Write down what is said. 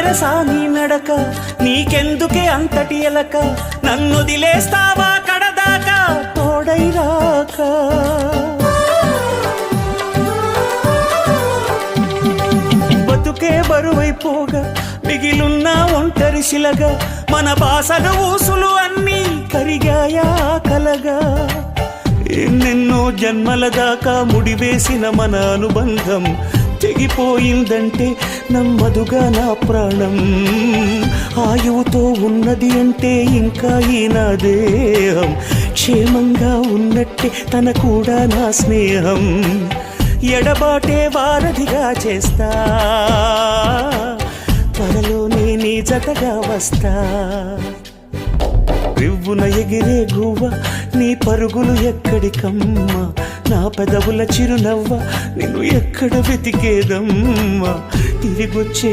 తెరసాని నడక నీకెందుకే అంతటి ఎలక నన్నొదిలేస్తావా కడదాకా తోడైరాక బతుకే బరువైపోగా మిగిలున్న ఒంటరి శిలగా మన బాసలు ఊసులు అన్నీ కరిగాయా కలగా ఎన్నెన్నో జన్మల దాకా ముడివేసిన మన అనుబంధం తెగిపోయిందంటే నమ్మదుగా నా ప్రాణం ఆయువుతో ఉన్నది అంటే ఇంకా ఈ నా దేహం క్షేమంగా ఉన్నట్టే తన కూడా నా స్నేహం ఎడబాటే వారధిగా చేస్తా త్వరలోనే నీ జతగా వస్తా రివ్వున ఎగిరే గువ్వ నీ పరుగులు ఎక్కడికమ్మా నా పెదవుల చిరునవ్వ నిన్ను ఎక్కడ వెతికేదమ్మా తిరిగొచ్చే